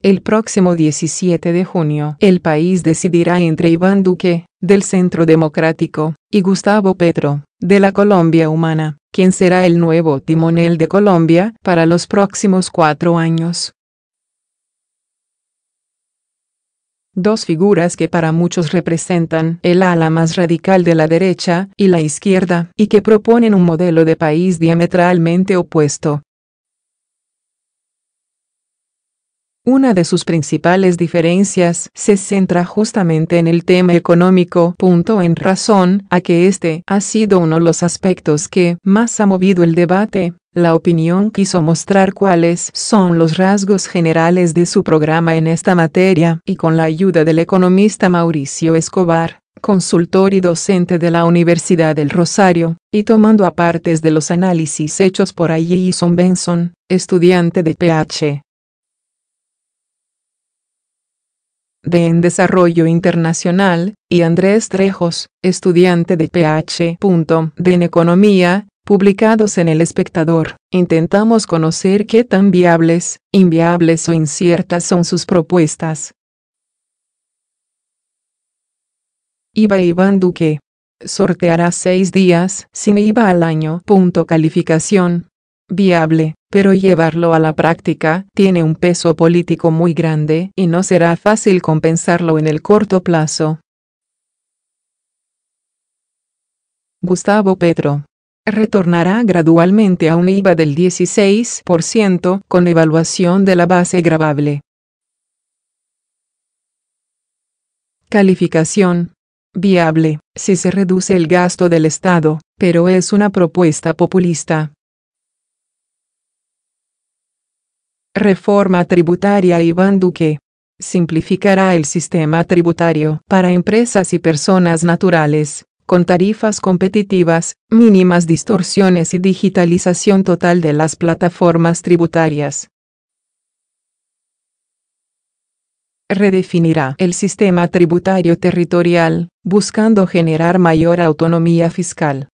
El próximo 17 de junio, el país decidirá entre Iván Duque, del Centro Democrático, y Gustavo Petro, de la Colombia Humana, quien será el nuevo timonel de Colombia para los próximos 4 años. Dos figuras que para muchos representan el ala más radical de la derecha y la izquierda, y que proponen un modelo de país diametralmente opuesto. Una de sus principales diferencias se centra justamente en el tema económico, en razón a que este ha sido uno de los aspectos que más ha movido el debate. La opinión quiso mostrar cuáles son los rasgos generales de su programa en esta materia, y con la ayuda del economista Mauricio Escobar, consultor y docente de la Universidad del Rosario, y tomando apartes de los análisis hechos por Jason Benson, estudiante de Ph.D. en Desarrollo Internacional, y Andrés Trejos, estudiante de Ph.D. en Economía, publicados en El Espectador, intentamos conocer qué tan viables, inviables o inciertas son sus propuestas. Iván Duque. Sorteará 6 días sin IVA al año. Calificación. Viable, pero llevarlo a la práctica tiene un peso político muy grande y no será fácil compensarlo en el corto plazo. Gustavo Petro. Retornará gradualmente a un IVA del 16% con evaluación de la base gravable. Calificación. Viable, si se reduce el gasto del Estado, pero es una propuesta populista. Reforma tributaria. Iván Duque. Simplificará el sistema tributario para empresas y personas naturales, con tarifas competitivas, mínimas distorsiones y digitalización total de las plataformas tributarias. Redefinirá el sistema tributario territorial, buscando generar mayor autonomía fiscal.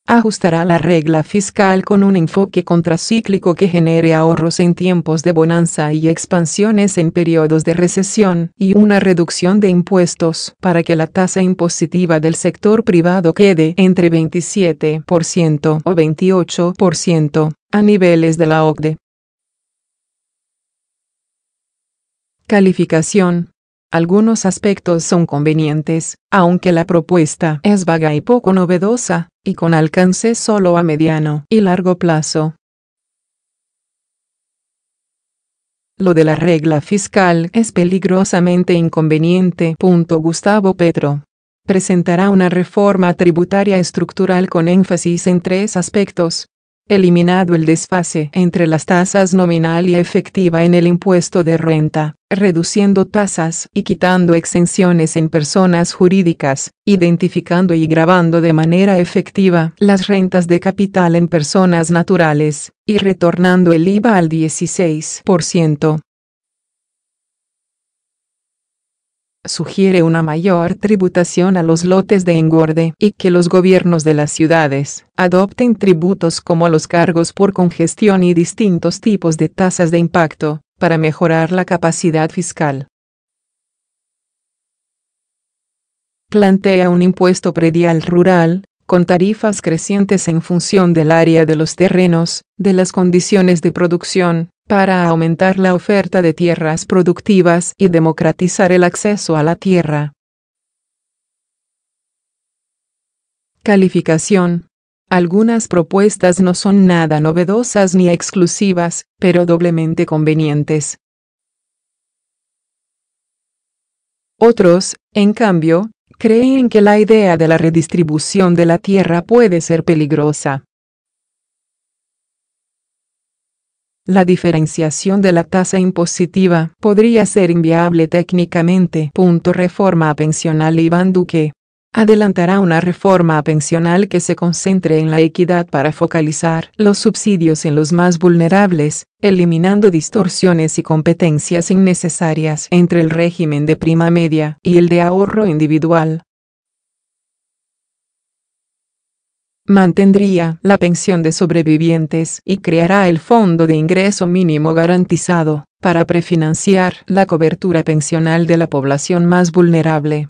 Ajustará la regla fiscal con un enfoque contracíclico que genere ahorros en tiempos de bonanza y expansiones en periodos de recesión, y una reducción de impuestos para que la tasa impositiva del sector privado quede entre 27% o 28%, a niveles de la OCDE. Calificación. Algunos aspectos son convenientes, aunque la propuesta es vaga y poco novedosa, y con alcance solo a mediano y largo plazo. Lo de la regla fiscal es peligrosamente inconveniente. Gustavo Petro. Presentará una reforma tributaria estructural con énfasis en 3 aspectos. Eliminado el desfase entre las tasas nominal y efectiva en el impuesto de renta, reduciendo tasas y quitando exenciones en personas jurídicas, identificando y gravando de manera efectiva las rentas de capital en personas naturales, y retornando el IVA al 16%. Sugiere una mayor tributación a los lotes de engorde y que los gobiernos de las ciudades adopten tributos como los cargos por congestión y distintos tipos de tasas de impacto, para mejorar la capacidad fiscal. Plantea un impuesto predial rural, con tarifas crecientes en función del área de los terrenos, de las condiciones de producción, para aumentar la oferta de tierras productivas y democratizar el acceso a la tierra. Calificación. Algunas propuestas no son nada novedosas ni exclusivas, pero doblemente convenientes. Otros, en cambio, creen que la idea de la redistribución de la tierra puede ser peligrosa. La diferenciación de la tasa impositiva podría ser inviable técnicamente. Reforma pensional. Iván Duque. Adelantará una reforma pensional que se concentre en la equidad para focalizar los subsidios en los más vulnerables, eliminando distorsiones y competencias innecesarias entre el régimen de prima media y el de ahorro individual. Mantendría la pensión de sobrevivientes y creará el Fondo de Ingreso Mínimo Garantizado, para prefinanciar la cobertura pensional de la población más vulnerable.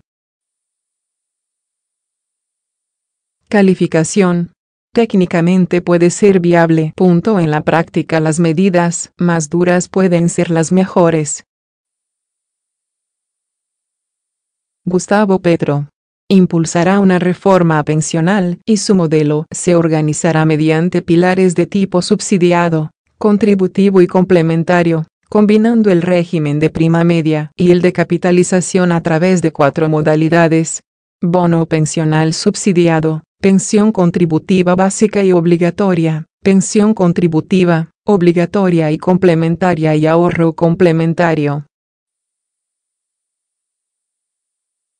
Calificación. Técnicamente puede ser viable. En la práctica las medidas más duras pueden ser las mejores. Gustavo Petro. Impulsará una reforma pensional y su modelo se organizará mediante pilares de tipo subsidiado, contributivo y complementario, combinando el régimen de prima media y el de capitalización a través de 4 modalidades: bono pensional subsidiado, pensión contributiva básica y obligatoria, pensión contributiva, obligatoria y complementaria y ahorro complementario.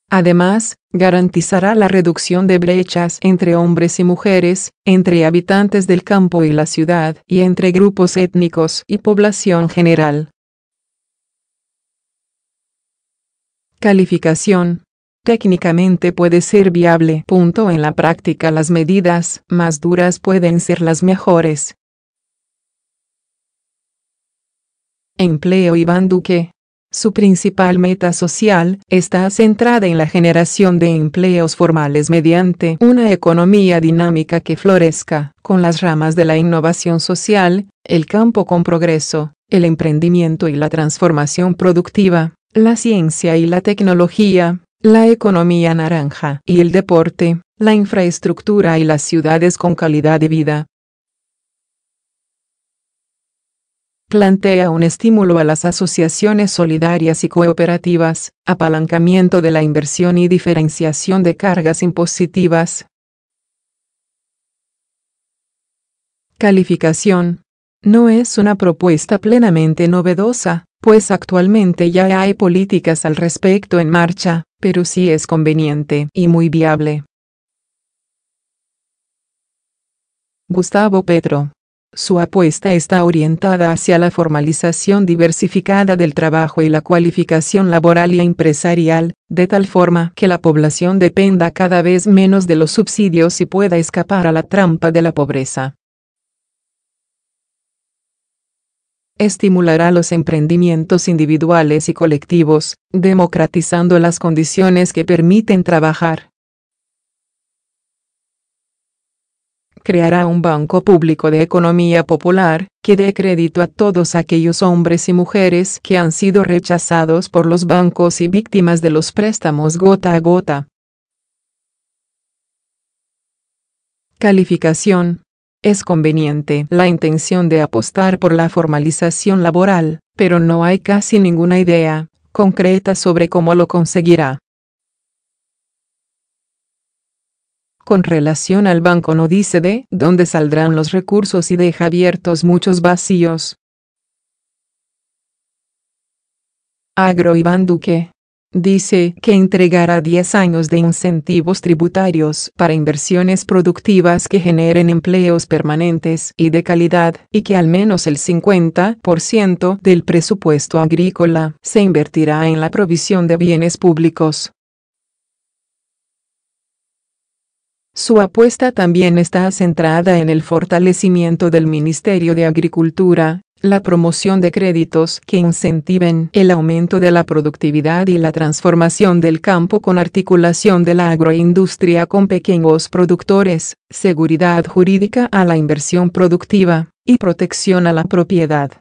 Además, garantizará la reducción de brechas entre hombres y mujeres, entre habitantes del campo y la ciudad y entre grupos étnicos y población general. Calificación. Técnicamente puede ser viable. En la práctica las medidas más duras pueden ser las mejores. Empleo. Iván Duque. Su principal meta social está centrada en la generación de empleos formales mediante una economía dinámica que florezca, con las ramas de la innovación social, el campo con progreso, el emprendimiento y la transformación productiva, la ciencia y la tecnología, la economía naranja y el deporte, la infraestructura y las ciudades con calidad de vida. Plantea un estímulo a las asociaciones solidarias y cooperativas, apalancamiento de la inversión y diferenciación de cargas impositivas. Calificación. No es una propuesta plenamente novedosa, pues actualmente ya hay políticas al respecto en marcha, pero sí es conveniente y muy viable. Gustavo Petro. Su apuesta está orientada hacia la formalización diversificada del trabajo y la cualificación laboral y empresarial, de tal forma que la población dependa cada vez menos de los subsidios y pueda escapar a la trampa de la pobreza. Estimulará los emprendimientos individuales y colectivos, democratizando las condiciones que permiten trabajar. Creará un banco público de economía popular, que dé crédito a todos aquellos hombres y mujeres que han sido rechazados por los bancos y víctimas de los préstamos gota a gota. Calificación. Es conveniente la intención de apostar por la formalización laboral, pero no hay casi ninguna idea concreta sobre cómo lo conseguirá. Con relación al banco no dice de dónde saldrán los recursos y deja abiertos muchos vacíos. Agro. Iván Duque. Dice que entregará 10 años de incentivos tributarios para inversiones productivas que generen empleos permanentes y de calidad, y que al menos el 50% del presupuesto agrícola se invertirá en la provisión de bienes públicos. Su apuesta también está centrada en el fortalecimiento del Ministerio de Agricultura, la promoción de créditos que incentiven el aumento de la productividad y la transformación del campo con articulación de la agroindustria con pequeños productores, seguridad jurídica a la inversión productiva, y protección a la propiedad.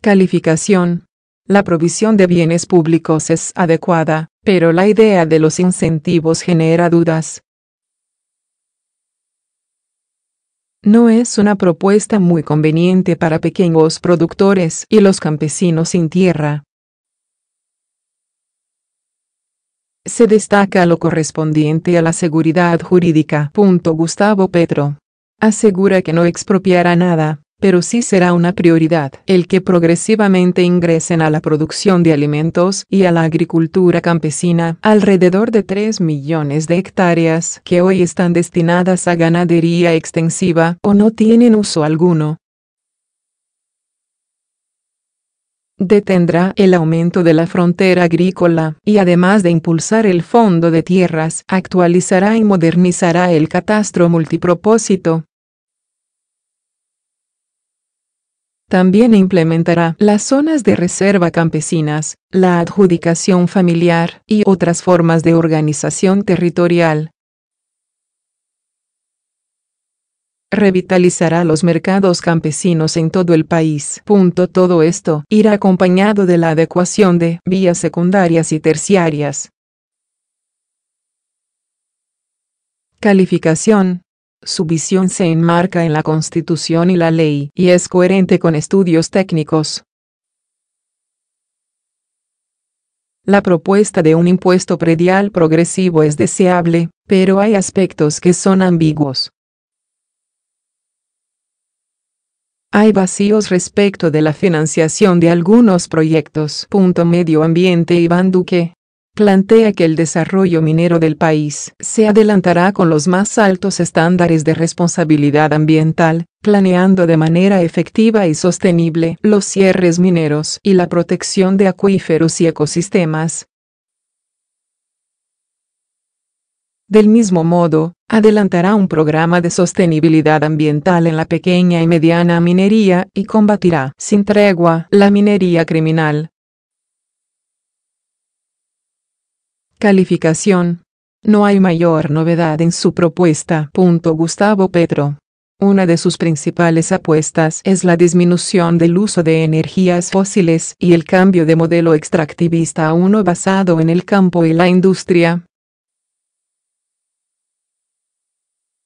Calificación. La provisión de bienes públicos es adecuada, pero la idea de los incentivos genera dudas. No es una propuesta muy conveniente para pequeños productores y los campesinos sin tierra. Se destaca lo correspondiente a la seguridad jurídica. Gustavo Petro asegura que no expropiará nada, pero sí será una prioridad el que progresivamente ingresen a la producción de alimentos y a la agricultura campesina alrededor de 3 millones de hectáreas que hoy están destinadas a ganadería extensiva o no tienen uso alguno. detendrá el aumento de la frontera agrícola, y además de impulsar el Fondo de Tierras, actualizará y modernizará el catastro multipropósito. También implementará las zonas de reserva campesinas, la adjudicación familiar y otras formas de organización territorial. Revitalizará los mercados campesinos en todo el país. Todo esto irá acompañado de la adecuación de vías secundarias y terciarias. Calificación. Su visión se enmarca en la Constitución y la ley, y es coherente con estudios técnicos. La propuesta de un impuesto predial progresivo es deseable, pero hay aspectos que son ambiguos. Hay vacíos respecto de la financiación de algunos proyectos. Medio Ambiente. Iván Duque plantea que el desarrollo minero del país se adelantará con los más altos estándares de responsabilidad ambiental, planeando de manera efectiva y sostenible los cierres mineros y la protección de acuíferos y ecosistemas. Del mismo modo, adelantará un programa de sostenibilidad ambiental en la pequeña y mediana minería y combatirá sin tregua la minería criminal. Calificación. No hay mayor novedad en su propuesta. Gustavo Petro. Una de sus principales apuestas es la disminución del uso de energías fósiles y el cambio de modelo extractivista a uno basado en el campo y la industria.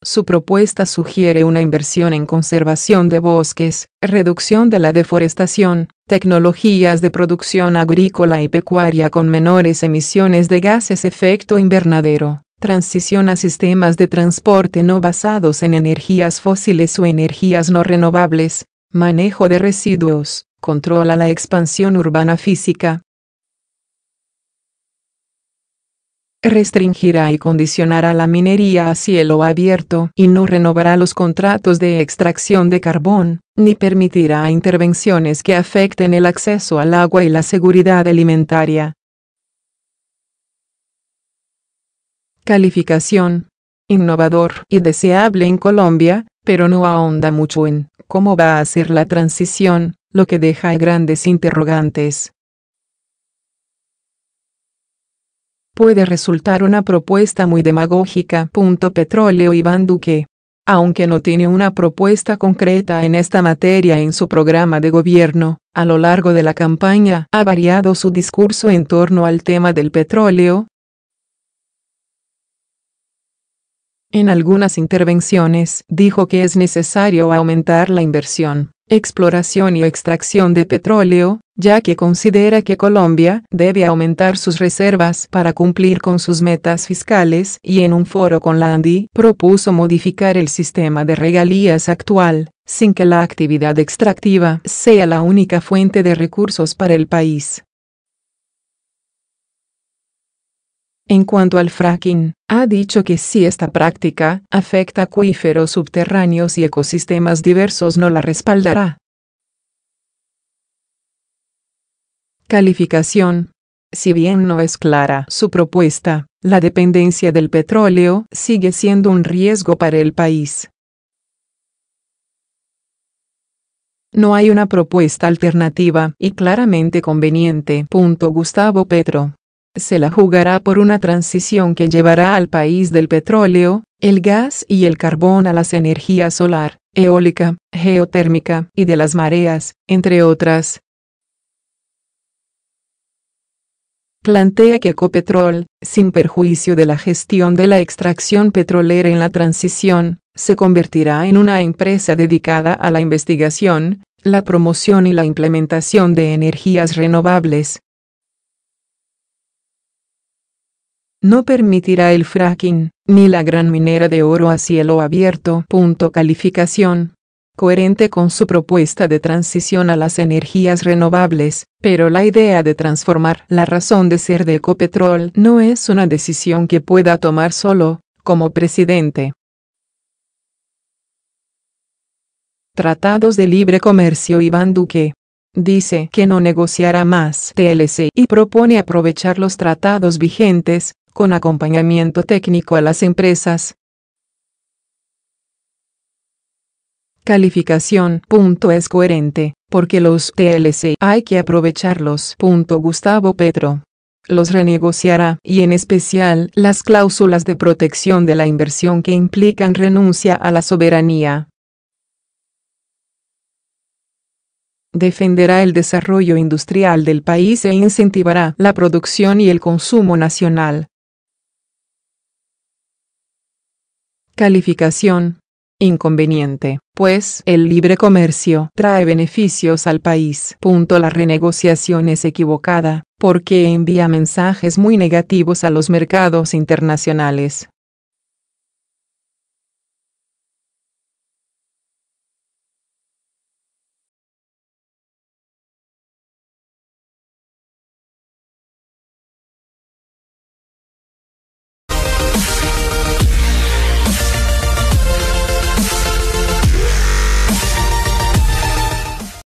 Su propuesta sugiere una inversión en conservación de bosques, reducción de la deforestación, tecnologías de producción agrícola y pecuaria con menores emisiones de gases efecto invernadero, transición a sistemas de transporte no basados en energías fósiles o energías no renovables, manejo de residuos, control a la expansión urbana física. Restringirá y condicionará la minería a cielo abierto y no renovará los contratos de extracción de carbón, ni permitirá intervenciones que afecten el acceso al agua y la seguridad alimentaria. Calificación. Innovador y deseable en Colombia, pero no ahonda mucho en cómo va a ser la transición, lo que deja grandes interrogantes. Puede resultar una propuesta muy demagógica. Petróleo. Iván Duque. Aunque no tiene una propuesta concreta en esta materia en su programa de gobierno, a lo largo de la campaña ha variado su discurso en torno al tema del petróleo. En algunas intervenciones dijo que es necesario aumentar la inversión, exploración y extracción de petróleo, ya que considera que Colombia debe aumentar sus reservas para cumplir con sus metas fiscales, y en un foro con la ANDI propuso modificar el sistema de regalías actual, sin que la actividad extractiva sea la única fuente de recursos para el país. En cuanto al fracking, ha dicho que si esta práctica afecta acuíferos subterráneos y ecosistemas diversos no la respaldará. Calificación. Si bien no es clara su propuesta, la dependencia del petróleo sigue siendo un riesgo para el país. No hay una propuesta alternativa y claramente conveniente. Gustavo Petro. Se la jugará por una transición que llevará al país del petróleo, el gas y el carbón a las energías solar, eólica, geotérmica y de las mareas, entre otras. Plantea que Ecopetrol, sin perjuicio de la gestión de la extracción petrolera en la transición, se convertirá en una empresa dedicada a la investigación, la promoción y la implementación de energías renovables. No permitirá el fracking, ni la gran minera de oro a cielo abierto. Calificación. Coherente con su propuesta de transición a las energías renovables, pero la idea de transformar la razón de ser de Ecopetrol no es una decisión que pueda tomar solo, como presidente. Tratados de libre comercio. Iván Duque. Dice que no negociará más TLC y propone aprovechar los tratados vigentes, con acompañamiento técnico a las empresas. Calificación. Es coherente, porque los TLC hay que aprovecharlos. Gustavo Petro los renegociará, y en especial las cláusulas de protección de la inversión que implican renuncia a la soberanía. Defenderá el desarrollo industrial del país e incentivará la producción y el consumo nacional. Calificación. Inconveniente, pues el libre comercio trae beneficios al país. La renegociación es equivocada, porque envía mensajes muy negativos a los mercados internacionales.